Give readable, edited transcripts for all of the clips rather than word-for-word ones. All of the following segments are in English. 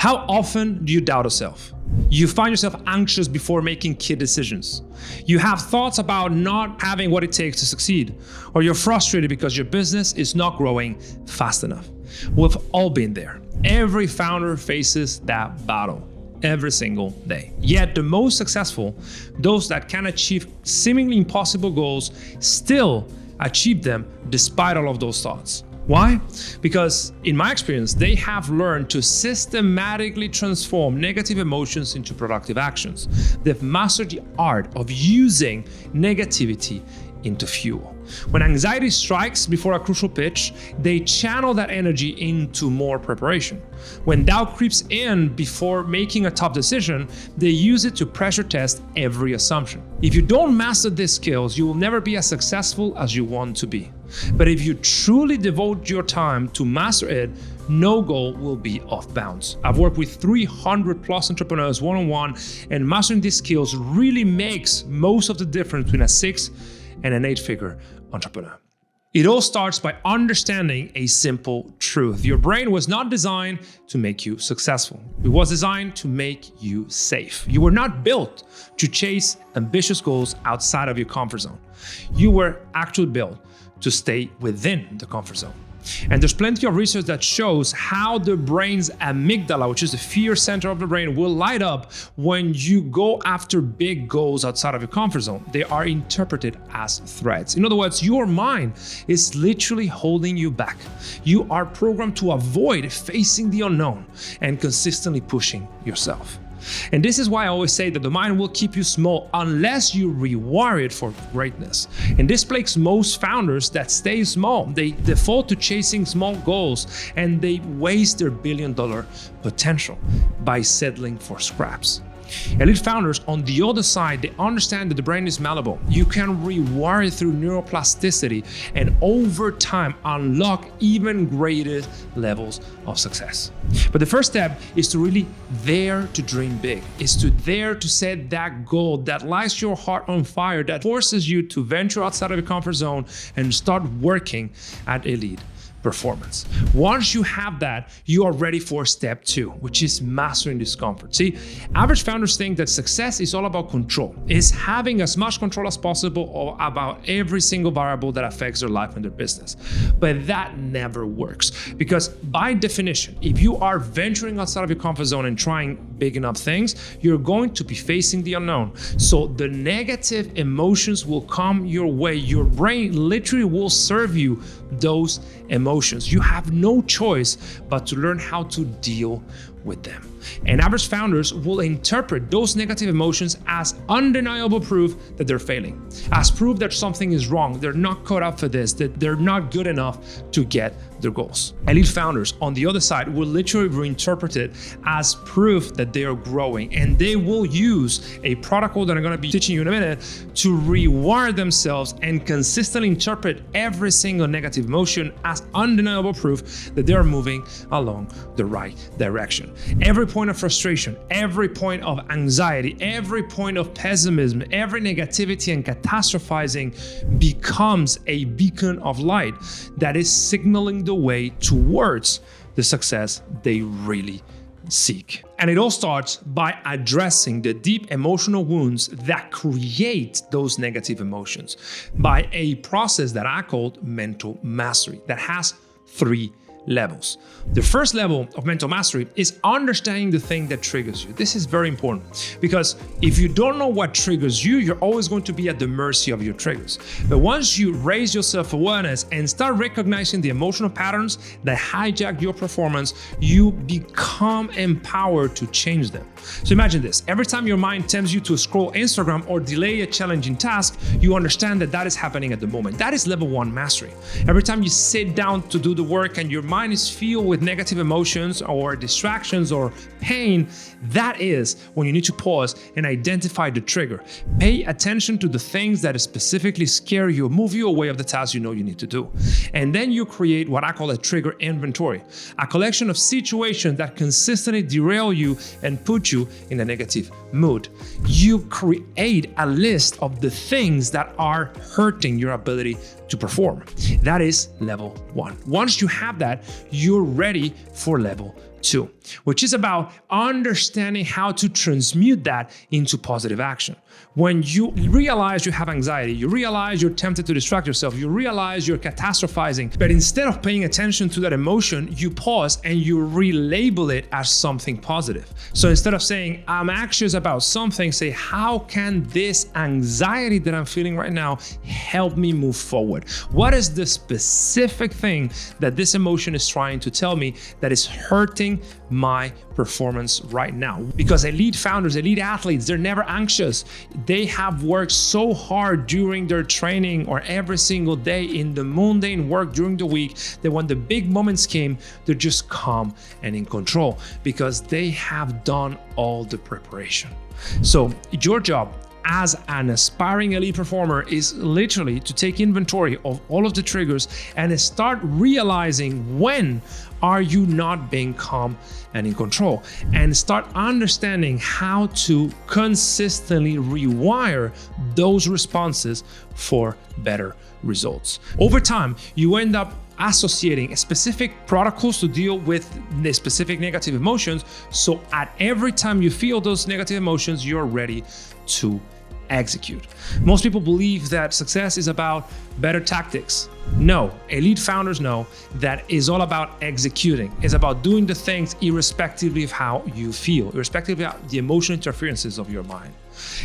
How often do you doubt yourself? You find yourself anxious before making key decisions. You have thoughts about not having what it takes to succeed, or you're frustrated because your business is not growing fast enough. We've all been there. Every founder faces that battle every single day. Yet the most successful, those that can achieve seemingly impossible goals, still achieve them despite all of those thoughts. Why? Because in my experience, they have learned to systematically transform negative emotions into productive actions. They've mastered the art of using negativity into fuel. When anxiety strikes before a crucial pitch, they channel that energy into more preparation. When doubt creeps in before making a tough decision, they use it to pressure test every assumption. If you don't master these skills, you will never be as successful as you want to be. But if you truly devote your time to master it, no goal will be off bounds. I've worked with 300 plus entrepreneurs one-on-one, and mastering these skills really makes most of the difference between a 6 and an 8-figure entrepreneur. It all starts by understanding a simple truth. Your brain was not designed to make you successful. It was designed to make you safe. You were not built to chase ambitious goals outside of your comfort zone. You were actually built to stay within the comfort zone. And there's plenty of research that shows how the brain's amygdala, which is the fear center of the brain, will light up when you go after big goals outside of your comfort zone. They are interpreted as threats. In other words, your mind is literally holding you back. You are programmed to avoid facing the unknown and consistently pushing yourself. And this is why I always say that the mind will keep you small unless you rewire it for greatness. And this plagues most founders that stay small. They default to chasing small goals and they waste their billion-dollar potential by settling for scraps. Elite founders, on the other side, they understand that the brain is malleable. You can rewire it through neuroplasticity and over time unlock even greater levels of success. But the first step is to really dare to dream big, is to dare to set that goal that lights your heart on fire, that forces you to venture outside of your comfort zone and start working at elite performance. Once you have that, you are ready for step 2, which is mastering discomfort. See, average founders think that success is all about control. It's having as much control as possible about every single variable that affects their life and their business. But that never works because by definition, if you are venturing outside of your comfort zone and trying big enough things, you're going to be facing the unknown. So the negative emotions will come your way. Your brain literally will serve you those emotions. You have no choice but to learn how to deal with them. And average founders will interpret those negative emotions as undeniable proof that they're failing, as proof that something is wrong, they're not cut up for this, that they're not good enough to get their goals. Elite founders, on the other side, will literally reinterpret it as proof that they are growing, and they will use a protocol that I'm going to be teaching you in a minute to rewire themselves and consistently interpret every single negative emotion as undeniable proof that they are moving along the right direction. Every point of frustration, every point of anxiety, every point of pessimism, every negativity and catastrophizing becomes a beacon of light that is signaling the way towards the success they really seek. And it all starts by addressing the deep emotional wounds that create those negative emotions by a process that I called mental mastery that has 3 levels. The first level of mental mastery is understanding the thing that triggers you. This is very important because if you don't know what triggers you, you're always going to be at the mercy of your triggers. But once you raise your self-awareness and start recognizing the emotional patterns that hijack your performance, you become empowered to change them. So imagine this. Every time your mind tempts you to scroll Instagram or delay a challenging task, you understand that that is happening at the moment. That is level 1 mastery. Every time you sit down to do the work and your mind is filled with negative emotions or distractions or pain, that is when you need to pause and identify the trigger. Pay attention to the things that specifically scare you or move you away of the task you know you need to do. And then you create what I call a trigger inventory, a collection of situations that consistently derail you and put you in a negative mood. You create a list of the things that are hurting your ability to perform. That is level 1. Once you have that, you're ready for level 2, which is about understanding how to transmute that into positive action. When you realize you have anxiety, you realize you're tempted to distract yourself, you realize you're catastrophizing, but instead of paying attention to that emotion, you pause and you relabel it as something positive. So instead of saying, I'm anxious about something, say, how can this anxiety that I'm feeling right now help me move forward? What is the specific thing that this emotion is trying to tell me that is hurting my performance right now? Because elite founders, elite athletes, they're never anxious. They have worked so hard during their training or every single day in the mundane work during the week that when the big moments came, they're just calm and in control because they have done all the preparation. So your job as an aspiring elite performer is literally to take inventory of all of the triggers and start realizing when are you not being calm and in control, and start understanding how to consistently rewire those responses for better results. Over time, you end up associating specific protocols to deal with the specific negative emotions. So at every time you feel those negative emotions, you're ready to execute. Most people believe that success is about better tactics. No, elite founders know that is all about executing. It's about doing the things irrespectively of how you feel, irrespectively of the emotional interferences of your mind.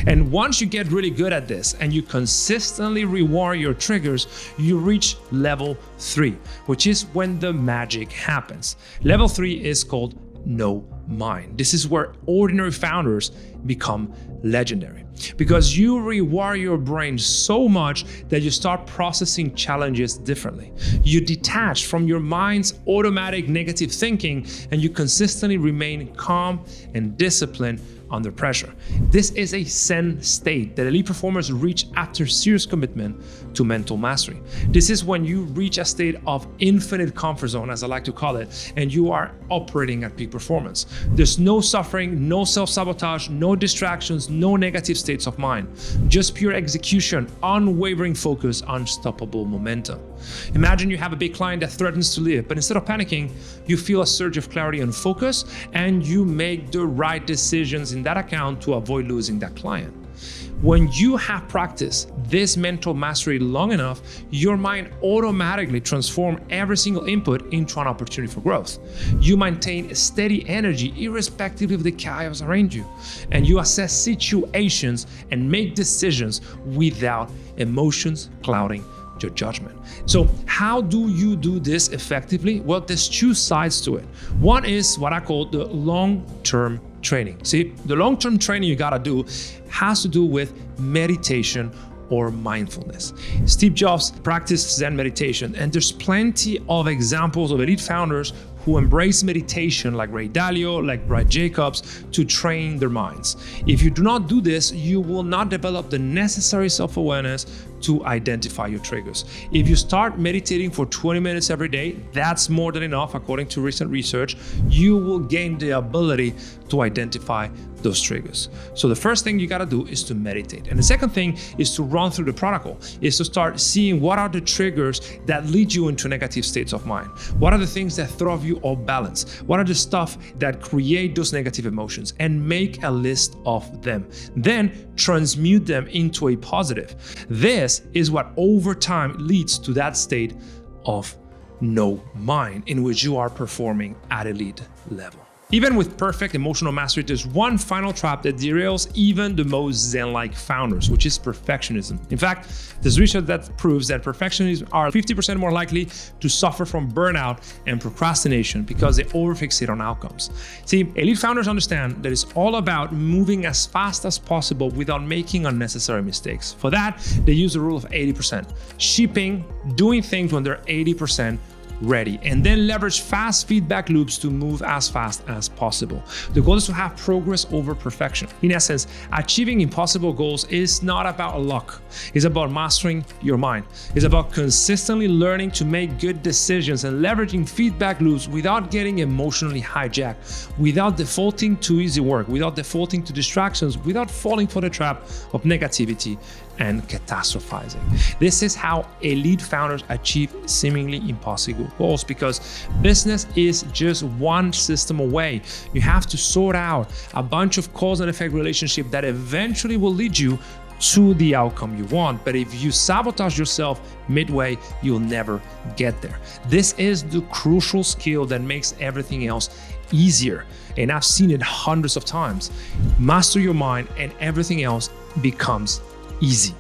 And once you get really good at this and you consistently rewire your triggers, you reach level 3, which is when the magic happens. Level 3 is called no mind. This is where ordinary founders become legendary because you rewire your brain so much that you start processing challenges differently. You detach from your mind's automatic negative thinking and you consistently remain calm and disciplined under pressure. This is a Zen state that elite performers reach after serious commitment to mental mastery. This is when you reach a state of infinite comfort zone, as I like to call it, and you are operating at peak performance. There's no suffering, no self-sabotage, no distractions, no negative states of mind. Just pure execution, unwavering focus, unstoppable momentum. Imagine you have a big client that threatens to leave, but instead of panicking, you feel a surge of clarity and focus, and you make the right decisions in that account to avoid losing that client. When you have practiced this mental mastery long enough, your mind automatically transforms every single input into an opportunity for growth. You maintain a steady energy irrespective of the chaos around you, and you assess situations and make decisions without emotions clouding your judgment. So how do you do this effectively? Well, there's 2 sides to it. One is what I call the long-term training. See, the long-term training you gotta do has to do with meditation or mindfulness. Steve Jobs practiced Zen meditation, and there's plenty of examples of elite founders who embrace meditation like Ray Dalio, like Brad Jacobs, to train their minds. If you do not do this, you will not develop the necessary self-awareness to identify your triggers. If you start meditating for 20 minutes every day, that's more than enough according to recent research. You will gain the ability to identify those triggers. So the first thing you gotta do is to meditate. And the second thing is to run through the protocol, is to start seeing what are the triggers that lead you into negative states of mind. What are the things that throw you off balance? What are the stuff that create those negative emotions? And make a list of them. Then transmute them into a positive. This is what over time leads to that state of no mind in which you are performing at elite level. Even with perfect emotional mastery, there's one final trap that derails even the most Zen-like founders, which is perfectionism. In fact, there's research that proves that perfectionists are 50% more likely to suffer from burnout and procrastination because they overfixate on outcomes. See, elite founders understand that it's all about moving as fast as possible without making unnecessary mistakes. For that, they use the rule of 80%, shipping, doing things when they're 80% ready, and then leverage fast feedback loops to move as fast as possible. The goal is to have progress over perfection. In essence, achieving impossible goals is not about luck. It's about mastering your mind. It's about consistently learning to make good decisions and leveraging feedback loops without getting emotionally hijacked, without defaulting to easy work, without defaulting to distractions, without falling for the trap of negativity and catastrophizing. This is how elite founders achieve seemingly impossible goals, because business is just one system away. You have to sort out a bunch of cause and effect relationship that eventually will lead you to the outcome you want. But if you sabotage yourself midway, you'll never get there. This is the crucial skill that makes everything else easier. And I've seen it hundreds of times. Master your mind and everything else becomes easy.